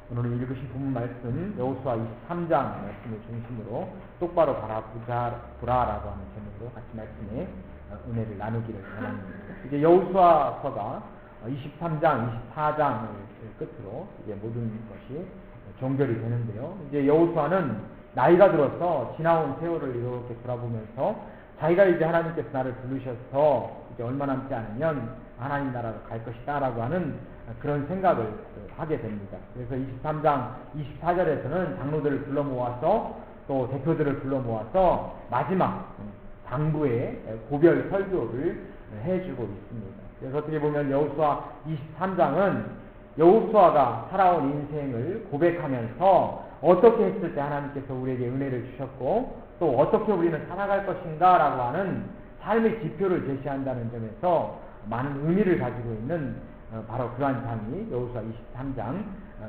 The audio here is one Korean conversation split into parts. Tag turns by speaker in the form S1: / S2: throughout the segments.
S1: 오늘 읽으신 본문 말씀 여호수아 23장 말씀을 중심으로 똑바로 보라라고 하는 제목으로 같이 말씀에 은혜를 나누기를 원합니다. 이제 여호수아서가 23장, 24장을 끝으로 이제 모든 것이 종결이 되는데요. 이제 여호수아는 나이가 들어서 지나온 세월을 이렇게 돌아보면서 자기가 이제 하나님께서 나를 부르셔서 이제 얼마 남지 않으면 하나님 나라로 갈 것이다라고 하는 그런 생각을 하게 됩니다. 그래서 23장 24절에서는 장로들을 불러 모아서 또 대표들을 불러 모아서 마지막 당부의 고별 설교를 해주고 있습니다. 그래서 어떻게 보면 여호수아 23장은 여호수아가 살아온 인생을 고백하면서 어떻게 했을 때 하나님께서 우리에게 은혜를 주셨고 또 어떻게 우리는 살아갈 것인가 라고 하는 삶의 지표를 제시한다는 점에서 많은 의미를 가지고 있는 바로 그러한 장이 여호수아 23장,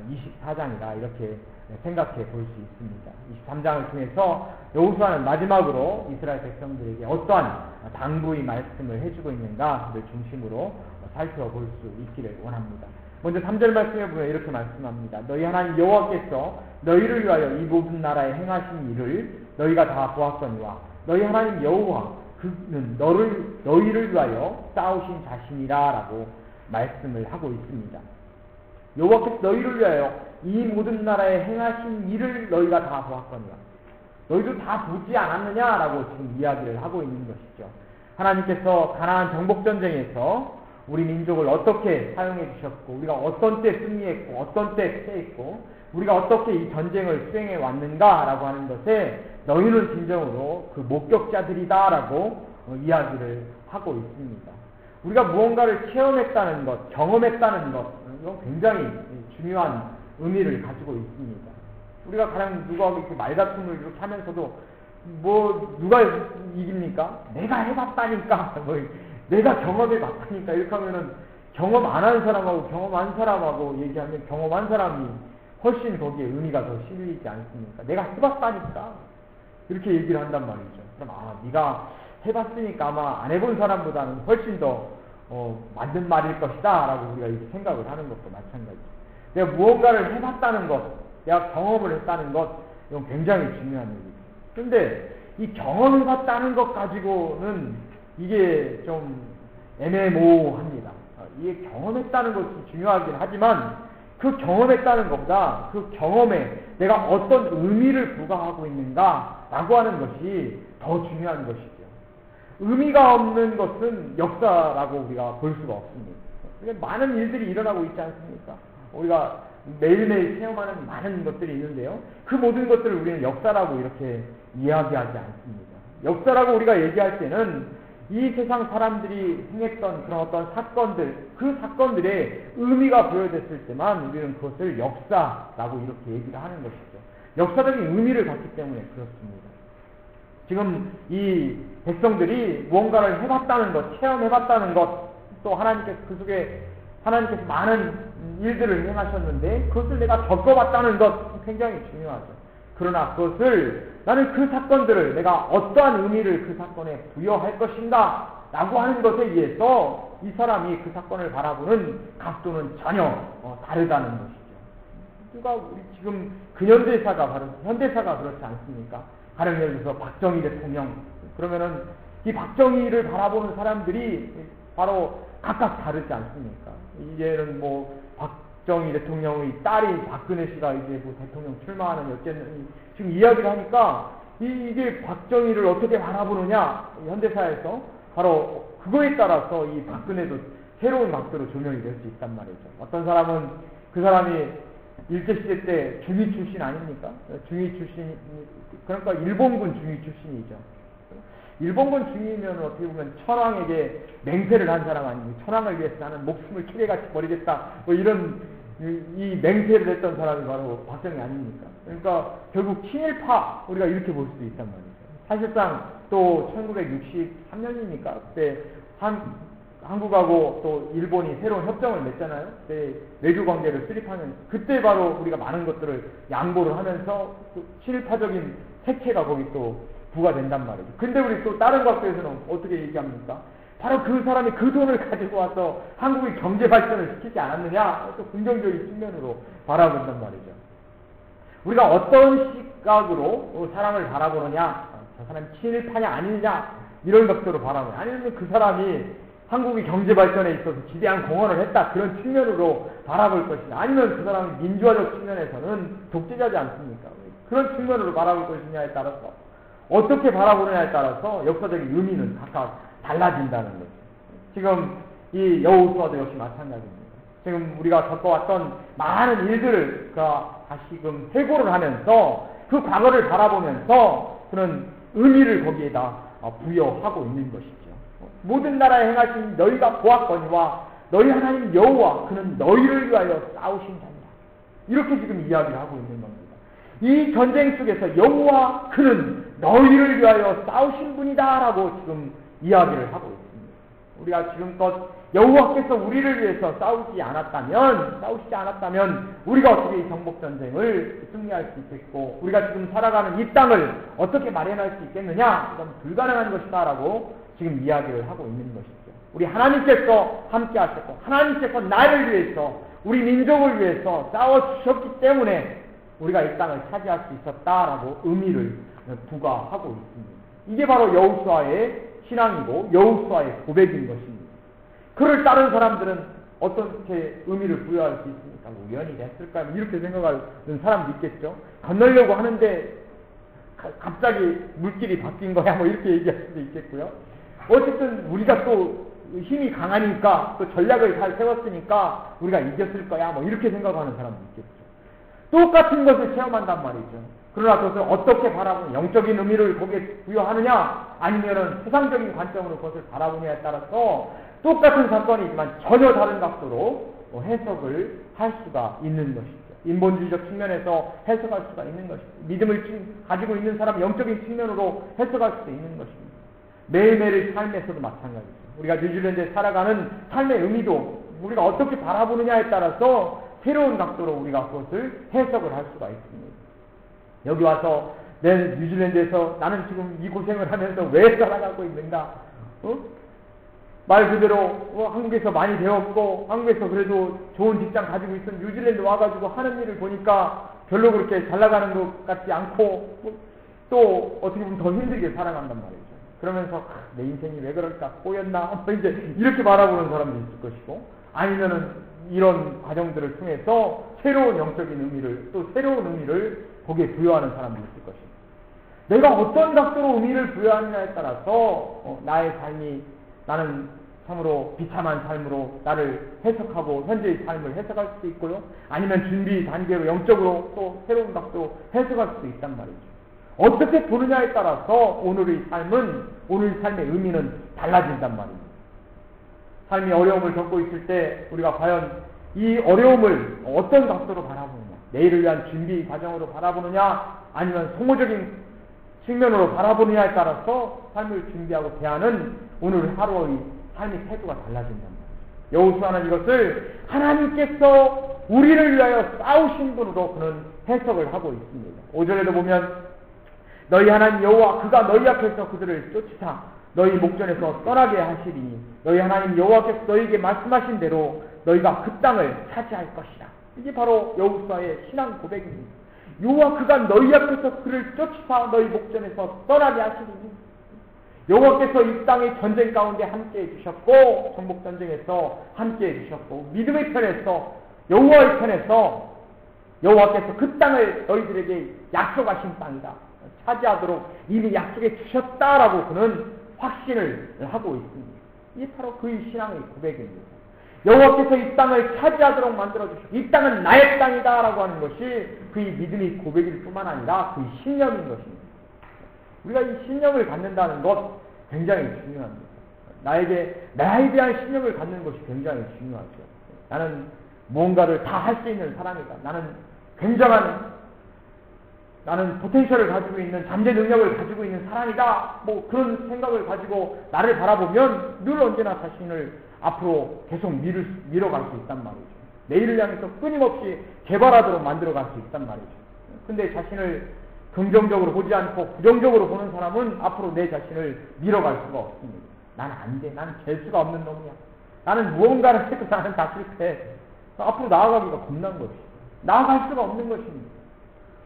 S1: 24장이다 이렇게 생각해 볼 수 있습니다. 23장을 통해서 여호수아는 마지막으로 이스라엘 백성들에게 어떠한 당부의 말씀을 해주고 있는가를 중심으로 살펴볼 수 있기를 원합니다. 먼저 3절 말씀에 보면 이렇게 말씀합니다. 너희 하나님 여호와께서 너희를 위하여 이 모든 나라에 행하신 일을 너희가 다 보았거니와 너희 하나님 여호와 그는 너희를 위하여 싸우신 자신이라 라고 말씀을 하고 있습니다. 여호와께서 너희를 위하여 이 모든 나라에 행하신 일을 너희가 다 보았거니와 너희도 다 보지 않았느냐라고 지금 이야기를 하고 있는 것이죠. 하나님께서 가나안 정복전쟁에서 우리 민족을 어떻게 사용해 주셨고 우리가 어떤 때 승리했고 어떤 때 패했고 우리가 어떻게 이 전쟁을 수행해 왔는가라고 하는 것에 너희는 진정으로 그 목격자들이다라고 이야기를 하고 있습니다. 우리가 무언가를 체험했다는 것, 경험했다는 것, 이건 굉장히 중요한 의미를 가지고 있습니다. 우리가 가령 누가 이렇게 말다툼을 이렇게 하면서도 누가 이깁니까? 내가 해봤다니까, 내가 경험해봤다니까 이렇게 하면은 경험 안 한 사람하고 경험한 사람하고 얘기하면 경험한 사람이 훨씬 거기에 의미가 더 실리지 않습니까? 내가 해봤다니까 이렇게 얘기를 한단 말이죠. 그럼 네가 해봤으니까 아마 안 해본 사람보다는 훨씬 더 맞는 말일 것이다 라고 우리가 이렇게 생각을 하는 것도 마찬가지죠. 내가 무언가를 해봤다는 것, 내가 경험을 했다는 것, 이건 굉장히 중요한 얘기죠. 그런데 이 경험해봤다는 것 가지고는 이게 좀 애매모호합니다. 이게 경험했다는 것이 중요하긴 하지만 그 경험했다는 것보다 그 경험에 내가 어떤 의미를 부과하고 있는가 라고 하는 것이 더 중요한 것이죠. 의미가 없는 것은 역사라고 우리가 볼 수가 없습니다. 많은 일들이 일어나고 있지 않습니까? 우리가 매일매일 체험하는 많은 것들이 있는데요. 그 모든 것들을 우리는 역사라고 이렇게 이야기하지 않습니다. 역사라고 우리가 얘기할 때는 이 세상 사람들이 행했던 그런 어떤 사건들, 그 사건들의 의미가 부여됐을 때만 우리는 그것을 역사라고 이렇게 얘기를 하는 것이죠. 역사적인 의미를 갖기 때문에 그렇습니다. 지금 이 백성들이 무언가를 해봤다는 것, 체험해봤다는 것, 또 하나님께서 그 속에 하나님께서 많은 일들을 행하셨는데 그것을 내가 겪어봤다는 것 굉장히 중요하죠. 그러나 그것을 나는 그 사건들을 내가 어떠한 의미를 그 사건에 부여할 것인가 라고 하는 것에 의해서 이 사람이 그 사건을 바라보는 각도는 전혀 다르다는 것이죠. 누가 우리 지금 근현대사가 바로 현대사가 그렇지 않습니까? 가령 예를 들어서 박정희 대통령 그러면은 이 박정희를 바라보는 사람들이 바로 각각 다르지 않습니까? 이제는 박정희 대통령의 딸이 박근혜 씨가 이제 대통령 출마하는 어쨌든 지금 이야기를 하니까 이게 박정희를 어떻게 바라보느냐 현대사에서 바로 그거에 따라서 이 박근혜도 새로운 각도로 조명이 될 수 있단 말이죠. 어떤 사람은 그 사람이 일제시대 때 중위 출신 아닙니까? 중위 출신 그러니까 일본군 중위 출신이죠. 일본군 중위면 어떻게 보면 천황에게 맹세를 한 사람 아닙니까? 천황을 위해서 나는 목숨을 키레같이 버리겠다. 이런 이 맹세를 했던 사람이 바로 박정희 아닙니까? 그러니까 결국 친일파 우리가 이렇게 볼 수도 있단 말이죠. 사실상 또 1963년이니까 그때 한국하고 또 일본이 새로운 협정을 맺잖아요. 그때 외교 관계를 수립하는 그때 바로 우리가 많은 것들을 양보를 하면서 친일파적인 색채가 거기 또 부과된단 말이죠. 근데 우리 또 다른 각도에서는 어떻게 얘기합니까? 바로 그 사람이 그 돈을 가지고 와서 한국의 경제 발전을 시키지 않았느냐? 또 긍정적인 측면으로 바라본단 말이죠. 우리가 어떤 시각으로 사람을 바라보느냐, 저 사람이 친일파냐 아니냐, 이런 것들로 바라보느냐, 아니면 그 사람이 한국의 경제 발전에 있어서 지대한 공헌을 했다, 그런 측면으로 바라볼 것이냐, 아니면 그 사람이 민주화적 측면에서는 독재자지 않습니까? 그런 측면으로 바라볼 것이냐에 따라서, 어떻게 바라보느냐에 따라서 역사적인 의미는 각각 달라진다는 거죠. 지금 이 여호수아도 역시 마찬가지입니다. 지금 우리가 겪어왔던 많은 일들을 다시금 회고를 하면서 그 과거를 바라보면서 그런 의미를 거기에다 부여하고 있는 것이죠. 모든 나라에 행하신 너희가 보았거니와 너희 하나님 여호와 그는 너희를 위하여 싸우신 자니라. 이렇게 지금 이야기를 하고 있는 겁니다. 이 전쟁 속에서 여호와 그는 너희를 위하여 싸우신 분이다 라고 지금 이야기를 하고 있습니다. 우리가 지금껏 여호와께서 우리를 위해서 싸우시지 않았다면 우리가 어떻게 이 정복전쟁을 승리할 수 있겠고 우리가 지금 살아가는 이 땅을 어떻게 마련할 수 있겠느냐, 이건 불가능한 것이다 라고 지금 이야기를 하고 있는 것이죠. 우리 하나님께서 함께 하셨고 하나님께서 나를 위해서 우리 민족을 위해서 싸워주셨기 때문에 우리가 이 땅을 차지할 수 있었다라고 의미를 부과하고 있습니다. 이게 바로 여호수아의 신앙이고 여호수아의 고백인 것입니다. 그를 따른 사람들은 어떻게 의미를 부여할 수 있습니까? 우연이 됐을까요? 이렇게 생각하는 사람도 있겠죠. 건너려고 하는데 갑자기 물길이 바뀐 거야, 이렇게 얘기할 수도 있겠고요. 어쨌든 우리가 또 힘이 강하니까 또 전략을 잘 세웠으니까 우리가 이겼을 거야, 이렇게 생각하는 사람도 있겠죠. 똑같은 것을 체험한단 말이죠. 그러나 그것을 어떻게 바라보는, 영적인 의미를 거기에 부여하느냐 아니면은 세상적인 관점으로 그것을 바라보느냐에 따라서 똑같은 사건이지만 전혀 다른 각도로 해석을 할 수가 있는 것이죠. 인본주의적 측면에서 해석할 수가 있는 것이죠. 믿음을 가지고 있는 사람 영적인 측면으로 해석할 수도 있는 것입니다. 매일매일 삶에서도 마찬가지죠. 우리가 뉴질랜드에 살아가는 삶의 의미도 우리가 어떻게 바라보느냐에 따라서 새로운 각도로 우리가 그것을 해석을 할 수가 있습니다. 여기 와서 내 뉴질랜드에서 나는 지금 이 고생을 하면서 왜 살아가고 있는가? 말 그대로 한국에서 많이 배웠고 한국에서 그래도 좋은 직장 가지고 있던 뉴질랜드 와가지고 하는 일을 보니까 별로 그렇게 잘 나가는 것 같지 않고 또 어떻게 보면 더 힘들게 살아간단 말이죠. 그러면서 내 인생이 왜 그럴까? 꼬였나? 이제 이렇게 바라보는 사람도 있을 것이고, 아니면은 이런 과정들을 통해서 새로운 영적인 의미를, 또 새로운 의미를 거기에 부여하는 사람도 있을 것입니다. 내가 어떤 각도로 의미를 부여하느냐에 따라서 나의 삶이, 나는 참으로 비참한 삶으로 나를 해석하고 현재의 삶을 해석할 수도 있고요, 아니면 준비 단계로 영적으로 또 새로운 각도로 해석할 수도 있단 말이죠. 어떻게 보느냐에 따라서 오늘의 삶의 의미는 달라진단 말입니다. 삶이 어려움을 겪고 있을 때 우리가 과연 이 어려움을 어떤 각도로 바라보느냐, 내일을 위한 준비 과정으로 바라보느냐, 아니면 소모적인 측면으로 바라보느냐에 따라서 삶을 준비하고 대하는 오늘 하루의 삶의 태도가 달라진단 말이에요. 여호수아는 이것을 하나님께서 우리를 위하여 싸우신 분으로 그는 해석을 하고 있습니다. 5절에도 보면 너희 하나님 여호와 그가 너희 앞에서 그들을 쫓으사 너희 목전에서 떠나게 하시리니 너희 하나님 여호와께서 너희에게 말씀하신 대로 너희가 그 땅을 차지할 것이라. 이게 바로 여호수아의 신앙 고백입니다. 여호와 그가 너희 앞에서 그를 쫓으사 너희 목전에서 떠나게 하시리니, 여호와께서 이 땅의 전쟁 가운데 함께해 주셨고 정복전쟁에서 함께해 주셨고 믿음의 편에서 여호와의 편에서 여호와께서 그 땅을 너희들에게 약속하신 땅이다, 차지하도록 이미 약속해 주셨다라고 그는 확신을 하고 있습니다. 이게 바로 그의 신앙의 고백입니다. 여호와께서 이 땅을 차지하도록 만들어주시고 이 땅은 나의 땅이다 라고 하는 것이 그의 믿음의 고백일 뿐만 아니라 그의 신념인 것입니다. 우리가 이 신념을 갖는다는 것 굉장히 중요합니다. 나에 대한 신념을 갖는 것이 굉장히 중요하죠. 나는 무언가를 다 할 수 있는 사람이다. 나는 포텐셜을 가지고 있는, 잠재 능력을 가지고 있는 사람이다. 그런 생각을 가지고 나를 바라보면 늘 언제나 자신을 앞으로 계속 밀어갈 수 있단 말이죠. 내일을 향해서 끊임없이 개발하도록 만들어갈 수 있단 말이죠. 근데 자신을 긍정적으로 보지 않고 부정적으로 보는 사람은 앞으로 내 자신을 밀어갈 수가 없습니다. 나는 안 돼. 나는 될 수가 없는 놈이야. 나는 무언가를 해도 나는 다 실패해. 앞으로 나아가기가 겁난 것이. 나아갈 수가 없는 것입니다.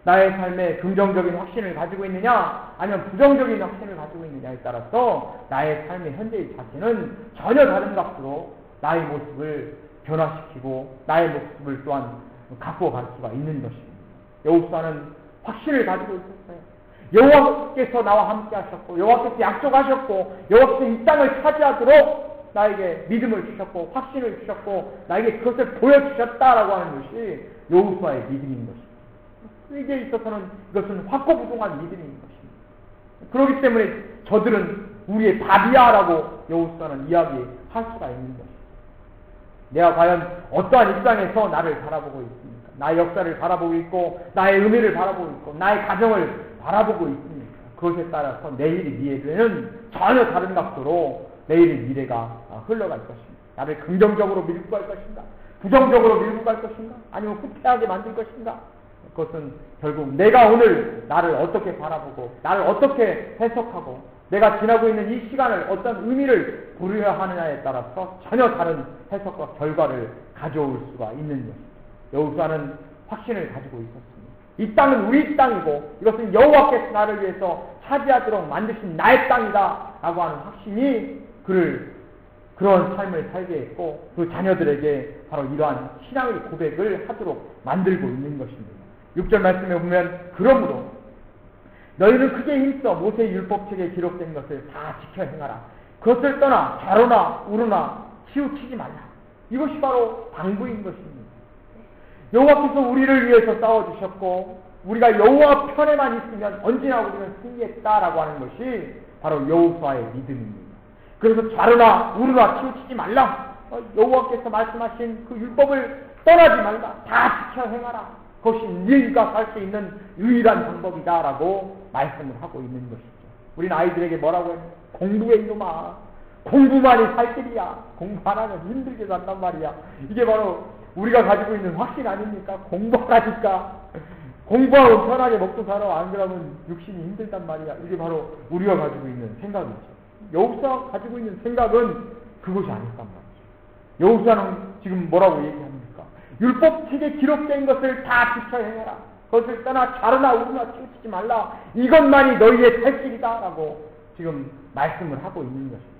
S1: 나의 삶에 긍정적인 확신을 가지고 있느냐 아니면 부정적인 확신을 가지고 있느냐에 따라서 나의 삶의 현재의 자체는 전혀 다른 값으로 나의 모습을 변화시키고 나의 모습을 또한 갖고 갈 수가 있는 것입니다. 여호수아는 확신을 가지고 있었어요. 여호와께서 나와 함께 하셨고 여호와께서 약속하셨고 여호와께서 이 땅을 차지하도록 나에게 믿음을 주셨고 확신을 주셨고 나에게 그것을 보여주셨다라고 하는 것이 여호수아의 믿음인 것입니다. 그에게 있어서는 이것은 확고부동한 믿음인 것입니다. 그렇기 때문에 저들은 우리의 밥이야라고 여호수아는 이야기할 수가 있는 것입니다. 내가 과연 어떠한 입장에서 나를 바라보고 있습니까? 나의 역사를 바라보고 있고 나의 의미를 바라보고 있고 나의 가정을 바라보고 있습니까? 그것에 따라서 내일의 미래는 전혀 다른 각도로 내일의 미래가 흘러갈 것입니다. 나를 긍정적으로 밀고 갈 것인가? 부정적으로 밀고 갈 것인가? 아니면 후퇴하게 만들 것인가? 그것은 결국 내가 오늘 나를 어떻게 바라보고 나를 어떻게 해석하고 내가 지나고 있는 이 시간을 어떤 의미를 부여야 하느냐에 따라서 전혀 다른 해석과 결과를 가져올 수가 있는 것입니다. 여호수아는 확신을 가지고 있었습니다. 이 땅은 우리 땅이고 이것은 여호와께서 나를 위해서 차지하도록 만드신 나의 땅이다 라고 하는 확신이 그를 그런 삶을 살게 했고 그 자녀들에게 바로 이러한 신앙의 고백을 하도록 만들고 있는 것입니다. 6절 말씀에 보면 그러므로 너희는 크게 힘써 모세의 율법책에 기록된 것을 다 지켜 행하라. 그것을 떠나 좌로나 우로나 치우치지 말라. 이것이 바로 방부인 것입니다. 여호와께서 우리를 위해서 싸워주셨고 우리가 여호와 편에만 있으면 언제나 우리는 승리했다라고 하는 것이 바로 여호수아의 믿음입니다. 그래서 좌로나 우로나 치우치지 말라. 여호와께서 말씀하신 그 율법을 떠나지 말라. 다 지켜 행하라. 그것이 네가 살 수 있는 유일한 방법이다라고 말씀을 하고 있는 것이죠. 우리는 아이들에게 뭐라고 해요? 공부해 이놈아. 공부만이 살 길이야. 공부 안 하면 힘들게 산단 말이야. 이게 바로 우리가 가지고 있는 확신 아닙니까? 공부하라니까. 공부하고 편하게 먹고 살아. 안 그러면 육신이 힘들단 말이야. 이게 바로 우리가 가지고 있는 생각이죠. 여호수아가 가지고 있는 생각은 그것이 아닐단 말이죠. 여호수아는 지금 뭐라고 얘기합니까? 율법책에 기록된 것을 다 지켜 행해라. 그것을 떠나 좌로나 우로나 치우치지 말라. 이것만이 너희의 살 길이다 라고 지금 말씀을 하고 있는 것입니다.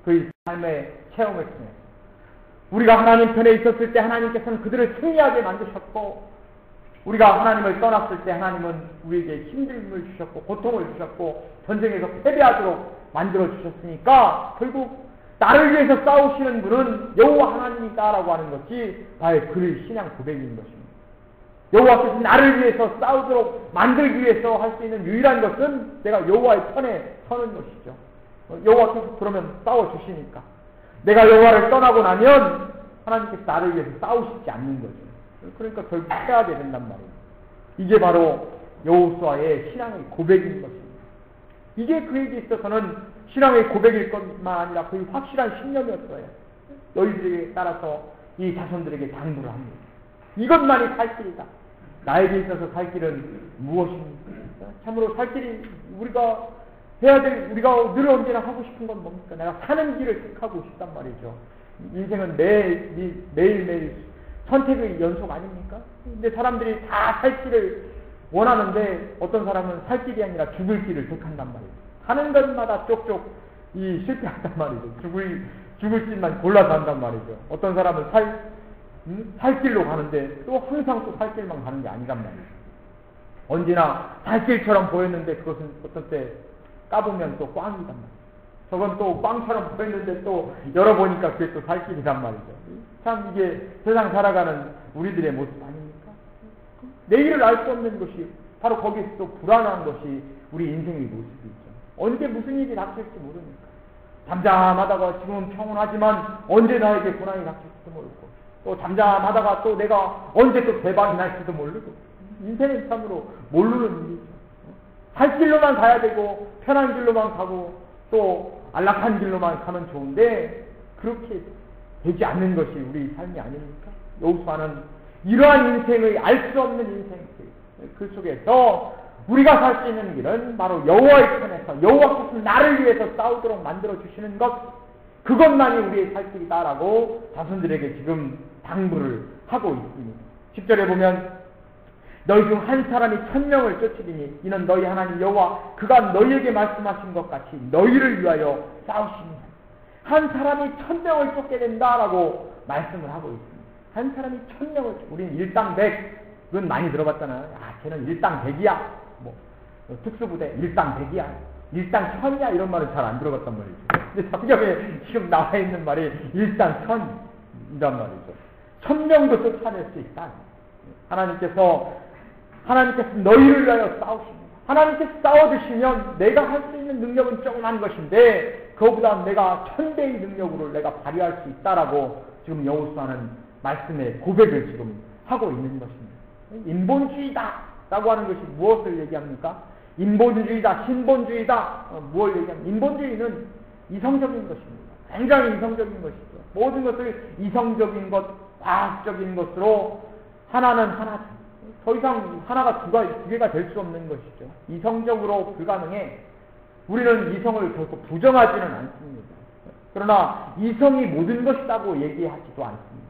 S1: 그의 삶의 체험을 통해서 우리가 하나님 편에 있었을 때 하나님께서는 그들을 승리하게 만드셨고 우리가 하나님을 떠났을 때 하나님은 우리에게 힘듦을 주셨고 고통을 주셨고 전쟁에서 패배하도록 만들어 주셨으니까 결국 나를 위해서 싸우시는 분은 여호와 하나님이다라고 하는 것이 바로 그의 신앙 고백인 것입니다. 여호와께서 나를 위해서 싸우도록 만들기 위해서 할 수 있는 유일한 것은 내가 여호와의 편에 서는 것이죠. 여호와께서 그러면 싸워주시니까 내가 여호와를 떠나고 나면 하나님께서 나를 위해서 싸우시지 않는 거죠. 그러니까 결국 패하게 된단 말이에요. 이게 바로 여호수아의 신앙의 고백인 것입니다. 이게 그에게 있어서는 신앙의 고백일 것만 아니라 거의 확실한 신념이었어요. 너희들에게 따라서 이 자손들에게 당부를 합니다. 이것만이 살 길이다. 나에게 있어서 살 길은 무엇입니까? 참으로 살 길이 우리가 해야 될, 우리가 늘 언제나 하고 싶은 건 뭡니까? 내가 사는 길을 택하고 싶단 말이죠. 인생은 매일매일 선택의 연속 아닙니까? 근데 사람들이 다 살 길을 원하는데 어떤 사람은 살 길이 아니라 죽을 길을 택한단 말이죠. 하는 것마다 쪽쪽 실패한단 말이죠. 죽을 길만 골라서 한단 말이죠. 어떤 사람은 살 길로 가는데 또 항상 또 살 길만 가는 게 아니란 말이죠. 언제나 살 길처럼 보였는데 그것은 어떤 때 까보면 또 꽝이란 말이죠. 저건 또 꽝처럼 보였는데 또 열어보니까 그게 또 살 길이란 말이죠. 참 이게 세상 살아가는 우리들의 모습 아닙니까? 내일을 알 수 없는 것이 바로 거기서 또 불안한 것이 우리 인생의 모습이죠. 언제 무슨 일이 닥칠지 모르니까. 잠잠하다가 지금은 평온하지만 언제 나에게 고난이 닥칠지도 모르고 또 잠잠하다가 또 내가 언제 또 대박이 날지도 모르고 인생은 참으로 모르는 일이죠. 살 길로만 가야 되고 편한 길로만 가고 또 안락한 길로만 가면 좋은데 그렇게 되지 않는 것이 우리 삶이 아닙니까? 여호수아는 이러한 인생의 알 수 없는 인생 그 속에서 우리가 살 수 있는 길은 바로 여호와의 편에서 여호와께서 나를 위해서 싸우도록 만들어 주시는 것, 그것만이 우리의 살 길이다라고 자손들에게 지금 당부를 하고 있습니다. 10절에 보면 너희 중 한 사람이 1000명을 쫓으리니 이는 너희 하나님 여호와 그가 너희에게 말씀하신 것 같이 너희를 위하여 싸우십니다. 한 사람이 1000명을 쫓게 된다라고 말씀을 하고 있습니다. 한 사람이 1000명을, 우리는 일당 100, 그건 많이 들어봤잖아요. 쟤는 일당 100이야. 특수부대 일당 100이야. 일당 1000이야. 이런 말은 잘 안 들어봤단 말이죠. 근데 성경에 지금 나와 있는 말이 일당 1000이란 말이죠. 1000명도 쫓아낼 수 있다. 하나님께서 너희를 위하여 싸우십니다. 하나님께서 싸워주시면 내가 할 수 있는 능력은 조그만 것인데 그거보다 내가 1000배의 능력으로 내가 발휘할 수 있다라고 지금 여호수아는 말씀의 고백을 지금 하고 있는 것입니다. 인본주의다라고 하는 것이 무엇을 얘기합니까? 인본주의다, 신본주의다, 무엇을 얘기합니까? 인본주의는 이성적인 것입니다. 굉장히 이성적인 것이죠. 모든 것을 이성적인 것, 과학적인 것으로 하나는 하나죠. 더 이상 하나가 두 개가 될 수 없는 것이죠. 이성적으로 불가능해. 우리는 이성을 결코 부정하지는 않습니다. 그러나 이성이 모든 것이라고 얘기하지도 않습니다.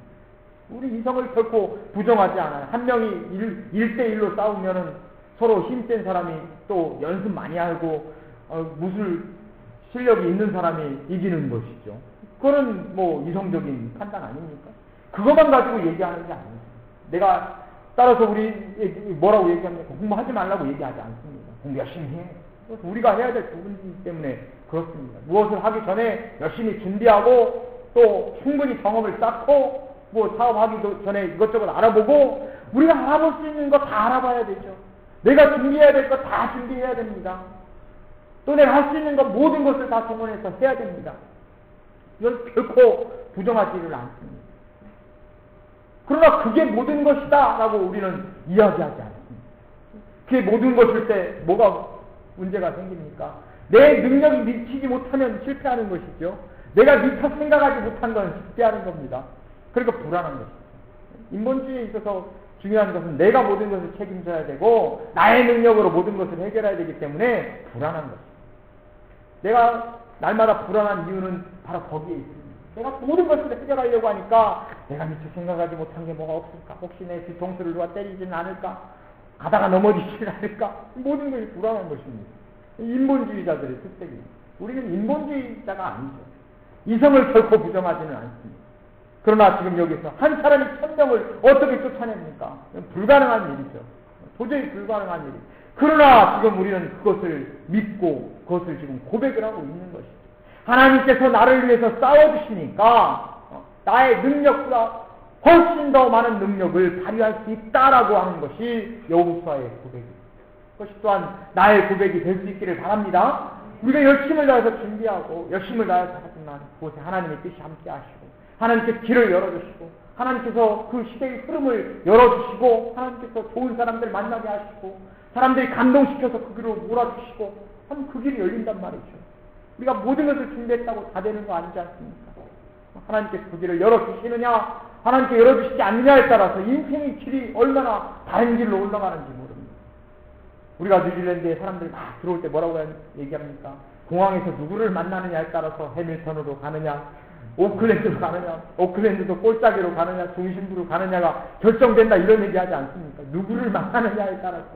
S1: 우리 이성을 결코 부정하지 않아요. 한 명이 1대1로 싸우면은 서로 힘센 사람이 또 연습 많이 하고 무술 실력이 있는 사람이 이기는 것이죠. 그거는 뭐 이성적인 판단 아닙니까? 그것만 가지고 얘기하는 게 아닙니다. 내가 따라서 우리 뭐라고 얘기합니까? 공부하지 말라고 얘기하지 않습니다. 공부 열심히 해. 우리가 해야 될 부분이기 때문에 그렇습니다. 무엇을 하기 전에 열심히 준비하고 또 충분히 경험을 쌓고 뭐 사업하기도 전에 이것저것 알아보고 우리가 알아볼 수 있는 거 다 알아봐야 되죠. 내가 준비해야 될 거 다 준비해야 됩니다. 또 내가 할 수 있는 것 모든 것을 다 동원해서 해야 됩니다. 이건 결코 부정하지를 않습니다. 그러나 그게 모든 것이다 라고 우리는 이야기하지 않습니다. 그게 모든 것일 때 뭐가 문제가 생깁니까? 내 능력이 미치지 못하면 실패하는 것이죠. 내가 미처 생각하지 못한 건 실패하는 겁니다. 그러니까 불안한 것이죠. 인본주의에 있어서 중요한 것은 내가 모든 것을 책임져야 되고 나의 능력으로 모든 것을 해결해야 되기 때문에 불안한 것입니다. 내가 날마다 불안한 이유는 바로 거기에 있습니다. 내가 모든 것을 해결하려고 하니까 내가 미처 생각하지 못한 게 뭐가 없을까? 혹시 내 뒤통수를 누가 때리지는 않을까? 가다가 넘어지지는 않을까? 모든 것이 불안한 것입니다. 인본주의자들의 특색입니다. 우리는 인본주의자가 아니죠. 이성을 결코 부정하지는 않습니다. 그러나 지금 여기서 한 사람이 1000명을 어떻게 쫓아냅니까? 불가능한 일이죠. 도저히 불가능한 일이죠. 그러나 지금 우리는 그것을 믿고 그것을 지금 고백을 하고 있는 것이죠. 하나님께서 나를 위해서 싸워주시니까 나의 능력보다 훨씬 더 많은 능력을 발휘할 수 있다라고 하는 것이 여호수아의 고백입니다. 그것이 또한 나의 고백이 될 수 있기를 바랍니다. 우리가 열심을 다해서 준비하고 열심을 다해서 하지만 그곳에 하나님의 뜻이 함께 하시고 하나님께서 길을 열어주시고 하나님께서 그 시대의 흐름을 열어주시고 하나님께서 좋은 사람들 만나게 하시고 사람들이 감동시켜서 그 길로 몰아주시고 하면 그 길이 열린단 말이죠. 우리가 모든 것을 준비했다고 다 되는 거 아니지 않습니까? 하나님께서 그 길을 열어주시느냐 하나님께 열어주시지 않느냐에 따라서 인생의 길이 얼마나 다른 길로 올라가는지 모릅니다. 우리가 뉴질랜드에 사람들이 막 들어올 때 뭐라고 얘기합니까? 공항에서 누구를 만나느냐에 따라서 해밀턴으로 가느냐 오클랜드로 가느냐 오클랜드도 꼴짜기로 가느냐 중심부로 가느냐가 결정된다 이런 얘기하지 않습니까? 누구를 만나느냐에 따라서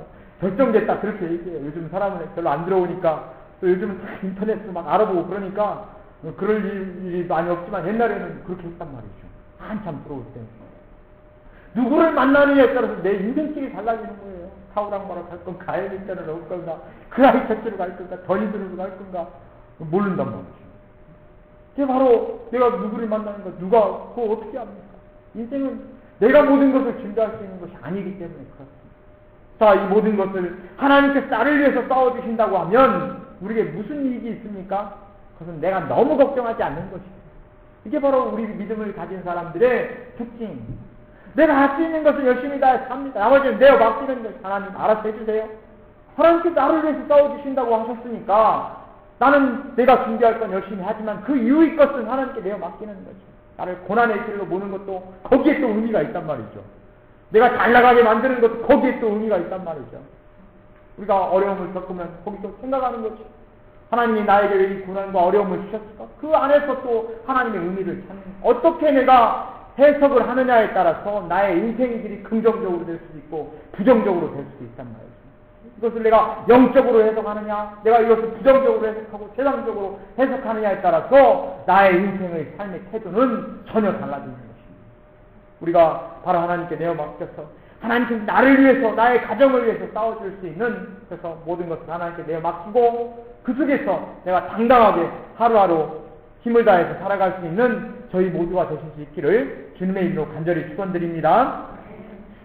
S1: 결정됐다 그렇게 얘기해요. 요즘 사람은 별로 안 들어오니까 또 요즘은 다 인터넷으로 막 알아보고 그러니까 그럴 일이 많이 없지만 옛날에는 그렇게 했단 말이죠. 한참 들어올 때 누구를 만나느냐에 따라서 내 인생길이 달라지는 거예요. 카우랑바로 갈 건가 가야겠다는 올 건가 그 아이 자체로 갈 건가 더니들로 갈 건가 모른단 말이죠. 그게 바로 내가 누구를 만나는 거 누가 그거 어떻게 합니까? 인생은 내가 모든 것을 준비할 수 있는 것이 아니기 때문에 그렇습니다. 자, 이 모든 것을 하나님께서 나를 위해서 싸워주신다고 하면 우리에게 무슨 이익이 있습니까? 그것은 내가 너무 걱정하지 않는 것입니다. 이게 바로 우리 믿음을 가진 사람들의 특징입니다. 내가 할 수 있는 것을 열심히 다해서 합니다. 나머지는 내어 맡기는 것 하나님 알아서 해주세요. 하나님께서 나를 위해서 싸워주신다고 하셨으니까 나는 내가 준비할 건 열심히 하지만 그 이후의 것은 하나님께 내어 맡기는 거죠. 나를 고난의 길로 모는 것도 거기에 또 의미가 있단 말이죠. 내가 잘 나가게 만드는 것도 거기에 또 의미가 있단 말이죠. 우리가 어려움을 겪으면 거기서 생각하는 거지. 하나님이 나에게 왜 이 고난과 어려움을 주셨을까? 그 안에서 또 하나님의 의미를 찾는, 어떻게 내가 해석을 하느냐에 따라서 나의 인생들이 긍정적으로 될 수도 있고 부정적으로 될 수도 있단 말이죠. 이것을 내가 영적으로 해석하느냐, 내가 이것을 부정적으로 해석하고 세상적으로 해석하느냐에 따라서 나의 인생의 삶의 태도는 전혀 달라지는 것입니다. 우리가 바로 하나님께 내어 맡겨서 하나님께서 나를 위해서, 나의 가정을 위해서 싸워줄 수 있는, 그래서 모든 것을 하나님께 내어 맡기고 그 속에서 내가 당당하게 하루하루 힘을 다해서 살아갈 수 있는 저희 모두가 되실 수 있기를 주님의 이름으로 간절히 축원드립니다.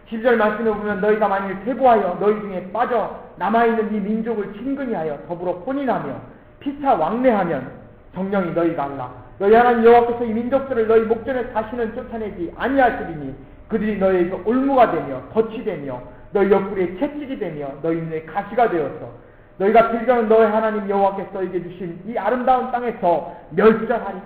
S1: 10절 말씀에 보면 너희가 만일 퇴보하여 너희 중에 빠져 남아있는 이 민족을 친근히 하여 더불어 혼인하며 피차 왕래하면 정령이 너희가 알라. 너희 하나님 여호와께서 이 민족들을 너희 목전에 다시는 쫓아내지 아니하시리니 그들이 너희에게 올무가 되며 덫이 되며 너희 옆구리에 채찍이 되며 너희 눈에 가시가 되어서 너희가 즐겨하는 너희 하나님 여호와께서 너희에게 주신 이 아름다운 땅에서 멸절하리.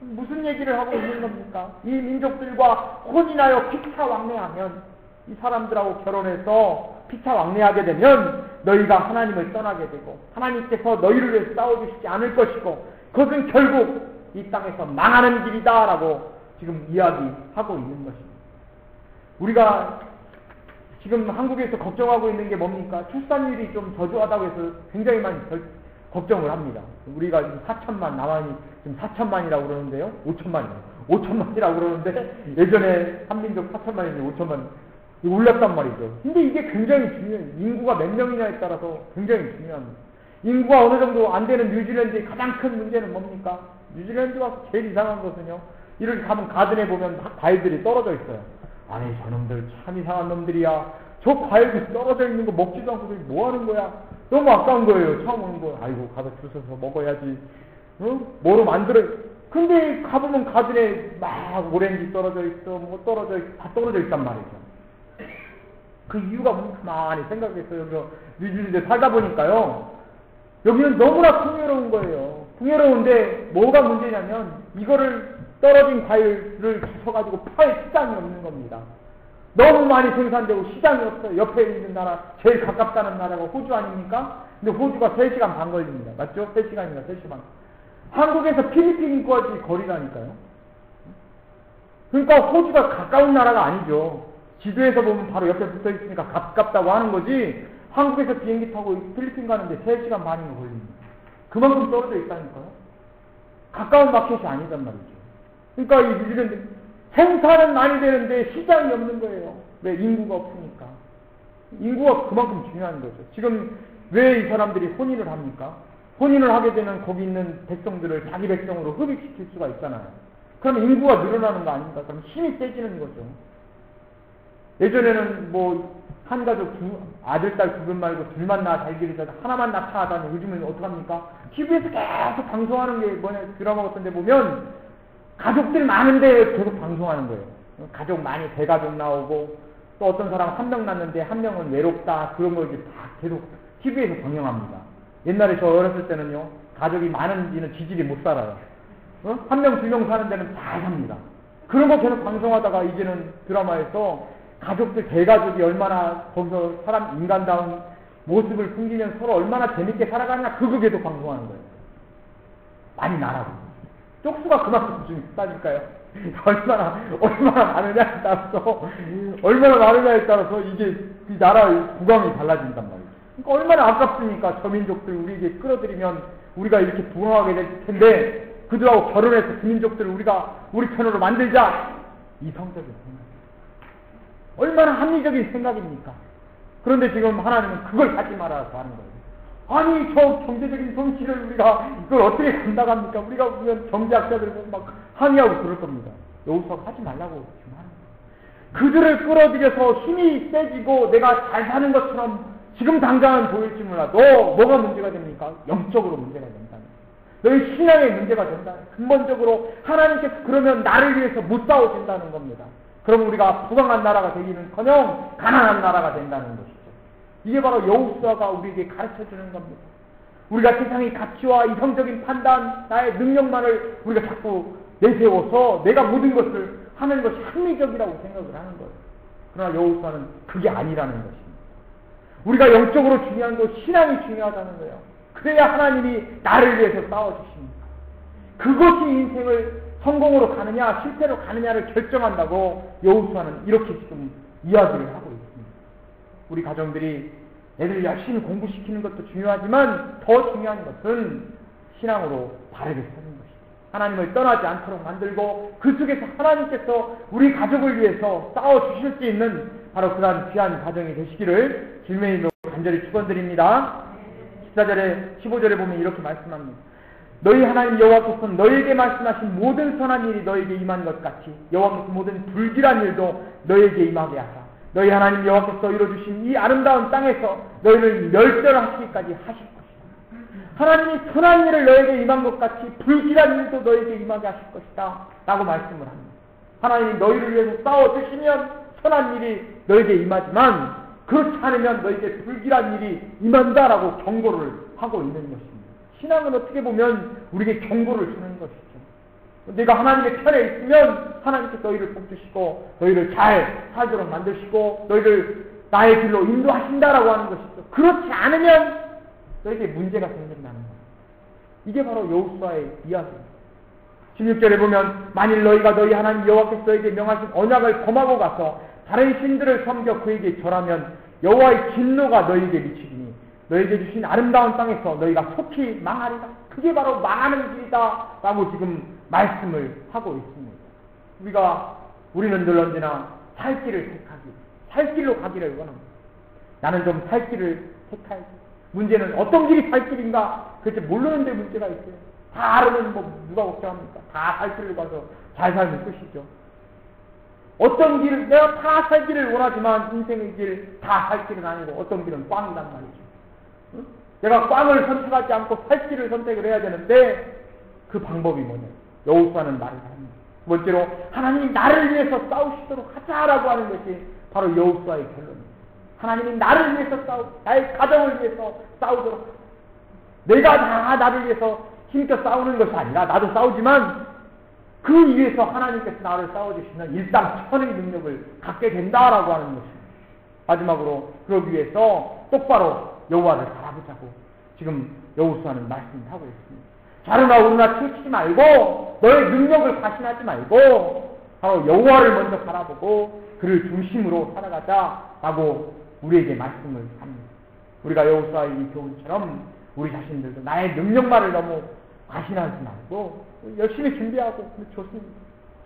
S1: 무슨 얘기를 하고 있는 겁니까? 이 민족들과 혼인하여 피차 왕래하면, 이 사람들하고 결혼해서 피차 왕래하게 되면 너희가 하나님을 떠나게 되고 하나님께서 너희를 위해 싸워주시지 않을 것이고 그것은 결국 이 땅에서 망하는 길이다 라고 지금 이야기하고 있는 것입니다. 우리가 지금 한국에서 걱정하고 있는 게 뭡니까? 출산율이 좀 저조하다고 해서 굉장히 많이 걱정을 합니다. 우리가 지금 4천만, 남한이 지금 4천만이라고 그러는데요. 5천만이에요. 5천만이라고 그러는데 예전에 한민족 4천만이면 5천만 올렸단 말이죠. 근데 이게 굉장히 중요해요. 인구가 몇 명이냐에 따라서 굉장히 중요합니다. 인구가 어느 정도 안 되는 뉴질랜드의 가장 큰 문제는 뭡니까? 뉴질랜드 와서 제일 이상한 것은요. 이렇게 가면 가든에 보면 과일들이 떨어져 있어요. 아니 저놈들 참 이상한 놈들이야. 저 과일이 떨어져 있는 거 먹지도 않고 뭐 하는 거야? 너무 아까운 거예요. 처음 오는 거. 아이고 가서 줄 서서 먹어야지. 뭐로 만들어. 근데 가보면 가든에 막 오렌지 떨어져 있어. 뭐 떨어져 있어. 다 떨어져 있단 말이죠. 그 이유가 뭔가 많이 생각했어요. 여기서 뉴질랜드에 살다 보니까요. 여기는 너무나 풍요로운 거예요. 풍요로운데 뭐가 문제냐면 이거를 떨어진 과일을 주워가지고 팔 시장이 없는 겁니다. 너무 많이 생산되고 시장이 없어요. 옆에 있는 나라, 제일 가깝다는 나라가 호주 아닙니까? 근데 호주가 3시간 반 걸립니다. 맞죠? 3시간이나 3시간 반. 한국에서 필리핀까지 거리라니까요. 그러니까 호주가 가까운 나라가 아니죠. 지도에서 보면 바로 옆에 붙어 있으니까 가깝다고 하는 거지, 한국에서 비행기 타고 필리핀 가는데 3시간 반인가 걸립니다. 그만큼 떨어져 있다니까요. 가까운 마켓이 아니단 말이죠. 그러니까 이 뉴질랜드 생산은 많이 되는데 시장이 없는 거예요. 왜? 인구가 없으니까. 인구가 그만큼 중요한 거죠. 지금 왜 이 사람들이 혼인을 합니까? 혼인을 하게 되면 거기 있는 백성들을 자기 백성으로 흡입시킬 수가 있잖아요. 그럼 인구가 늘어나는 거 아닙니까? 그럼 힘이 세지는 거죠. 예전에는 뭐 한 가족 아들, 딸 구분 말고 둘만 낳아 살기를 하나만 낳자하다니 요즘은 어떡합니까? TV에서 계속 방송하는 게 뭐냐, 드라마 같은 데 보면 가족들 많은데 계속 방송하는 거예요. 가족 많이 대가족 나오고 또 어떤 사람 한 명 낳는데 한 명은 외롭다, 그런 걸 이제 다 계속 TV에서 방영합니다. 옛날에 저 어렸을 때는요, 가족이 많은지는 지질이 못 살아요. 한 명, 두 명 사는 데는 잘 삽니다. 그런 거 계속 방송하다가 이제는 드라마에서 가족들, 대가족이 얼마나 거기서 사람, 인간다운 모습을 풍기면 서로 얼마나 재밌게 살아가냐, 그거 계속 방송하는 거예요. 많이 나라고. 쪽수가 그만큼 좀 있다니까요. 얼마나 많으냐에 따라서, 얼마나 많으냐에 따라서 이게 이 나라의 부강이 달라진단 말이에요. 그러니까 얼마나 아깝습니까? 저 민족들 우리에게 끌어들이면 우리가 이렇게 부강하게 될 텐데, 그들하고 결혼해서 그 민족들을 우리가 우리 편으로 만들자. 이성적인 생각. 얼마나 합리적인 생각입니까? 그런데 지금 하나님은 그걸 하지 말아서 하는 거예요. 아니, 저 경제적인 손실을 우리가 이걸 어떻게 감당합니까? 우리가 보면 경제학자들 막 항의하고 그럴 겁니다. 여기서 하지 말라고 지금 하는 거예요. 그들을 끌어들여서 힘이 세지고 내가 잘 사는 것처럼 지금 당장은 보일지 몰라도 뭐가 문제가 됩니까? 영적으로 문제가 된다. 너희 신앙의 문제가 된다. 근본적으로 하나님께서 그러면 나를 위해서 못 싸워준다는 겁니다. 그럼 우리가 부강한 나라가 되기는커녕 가난한 나라가 된다는 것이죠. 이게 바로 여호수아가 우리에게 가르쳐주는 겁니다. 우리가 세상의 가치와 이성적인 판단, 나의 능력만을 우리가 자꾸 내세워서 내가 모든 것을 하는 것이 합리적이라고 생각을 하는 거예요. 그러나 여호수아는 그게 아니라는 것입니다. 우리가 영적으로 중요한 거 신앙이 중요하다는 거예요. 그래야 하나님이 나를 위해서 싸워주십니다. 그것이 인생을 성공으로 가느냐 실패로 가느냐를 결정한다고 여호수아는 이렇게 지금 이야기를 하고 있습니다. 우리 가정들이 애들 열심히 공부시키는 것도 중요하지만 더 중요한 것은 신앙으로 바르게 사는 것입니다. 하나님을 떠나지 않도록 만들고 그 속에서 하나님께서 우리 가족을 위해서 싸워주실 수 있는 바로 그러한 귀한 가정이 되시기를 주님의 이름으로 간절히 축원드립니다. 14절에 15절에 보면 이렇게 말씀합니다. 너희 하나님 여호와께서 너희에게 말씀하신 모든 선한 일이 너희에게 임한 것 같이 여호와께서 모든 불길한 일도 너희에게 임하게 하사 너희 하나님 여호와께서 이루어주신 이 아름다운 땅에서 너희를 멸절하시기까지 하실 것이다. 하나님이 선한 일을 너희에게 임한 것 같이 불길한 일도 너희에게 임하게 하실 것이다 라고 말씀을 합니다. 하나님이 너희를 위해서 싸워주시면 선한 일이 너희에게 임하지만 그렇지 않으면 너희에게 불길한 일이 임한다라고 경고를 하고 있는 것입니다. 신앙은 어떻게 보면 우리에게 경고를 주는 것이죠. 내가 하나님의 편에 있으면 하나님께 너희를 복주시고 너희를 잘 살도록 만드시고 너희를 나의 길로 인도하신다라고 하는 것이죠. 그렇지 않으면 너희에게 문제가 생긴다는 거예요. 이게 바로 여호수아의 이야기입니다. 16절에 보면 만일 너희가 너희 하나님 여호와께서 너희에게 명하신 언약을 범하고 가서 다른 신들을 섬겨 그에게 절하면 여호와의 진노가 너희에게 미치리니 너희에게 주신 아름다운 땅에서 너희가 속히 망하리라. 그게 바로 망하는 길이다 라고 지금 말씀을 하고 있습니다. 우리는 늘 언제나 살 길을 살 길로 가기를 원합니다. 나는 좀 살 길을 택할지. 문제는 어떤 길이 살 길인가 그렇게 모르는데 문제가 있어요. 다 알으면 누가 걱정합니까? 다 살 길을 가서 잘 살면 끝이죠. 어떤 길을 내가 다 살 길을 원하지만 인생의 길 다 살 길은 아니고 어떤 길은 꽝이란 말이죠. 응? 내가 꽝을 선택하지 않고 살 길을 선택을 해야 되는데 그 방법이 뭐냐? 여호수아는 말을 합니다. 두 번째로 하나님이 나를 위해서 싸우시도록 하자라고 하는 것이 바로 여호수아의 결론입니다. 하나님이 나를 위해서 나의 가정을 위해서 싸우도록 하자. 내가 다 나를 위해서 힘껏 싸우는 것이 아니라 나도 싸우지만 그 위에서 하나님께서 나를 싸워주시는 일당천의 능력을 갖게 된다라고 하는 것입니다. 마지막으로 그러기 위해서 똑바로 여호와를 바라보자고 지금 여호수아는 말씀하고 있습니다. 좌로나 우로나 치우치지 말고 너의 능력을 과신하지 말고 바로 여호와를 먼저 바라보고 그를 중심으로 살아가자라고 우리에게 말씀을 합니다. 우리가 여호수아의 이 교훈처럼 우리 자신들도 나의 능력만을 너무 과신하지 말고 열심히 준비하고 좋습니다.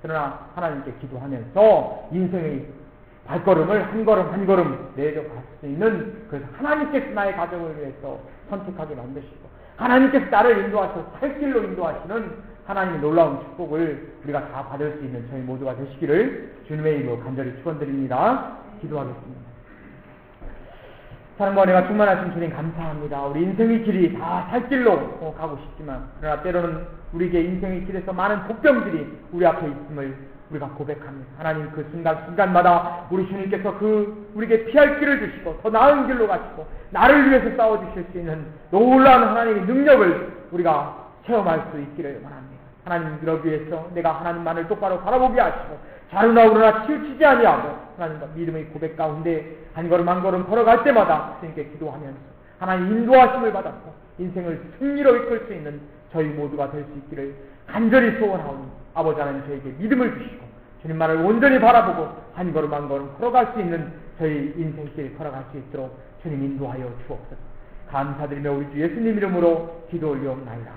S1: 그러나 하나님께 기도하면서 인생의 발걸음을 한 걸음 한 걸음 내려갈 수 있는 그래서 하나님께서 나의 가정을 위해서 선택하게 만드시고 하나님께서 나를 인도하셔서 살 길로 인도하시는 하나님의 놀라운 축복을 우리가 다 받을 수 있는 저희 모두가 되시기를 주님의 이름으로 간절히 축원드립니다. 기도하겠습니다. 사랑과 은혜가 충만하신 주님 감사합니다. 우리 인생의 길이 다 살 길로 가고 싶지만 그러나 때로는 우리에게 인생의 길에서 많은 복병들이 우리 앞에 있음을 우리가 고백합니다. 하나님 그 순간순간마다 우리 주님께서 우리에게 피할 길을 주시고 더 나은 길로 가시고 나를 위해서 싸워주실 수 있는 놀라운 하나님의 능력을 우리가 체험할 수 있기를 원합니다. 하나님 그러기 위해서 내가 하나님만을 똑바로 바라보게 하시고 좌로나 우로나 치우치지 아니하고 하나님과 믿음의 고백 가운데 한 걸음 한 걸음 걸어갈 때마다 주님께 기도하면서 하나님 인도하심을 받았고 인생을 승리로 이끌 수 있는 저희 모두가 될 수 있기를 간절히 소원하오니 아버지 하나님 저에게 믿음을 주시고 주님만을 온전히 바라보고 한 걸음 한 걸음 걸어갈 수 있는 저희 인생길 걸어갈 수 있도록 주님 인도하여 주옵소서. 감사드리며 우리 주 예수님 이름으로 기도 올리옵나이다.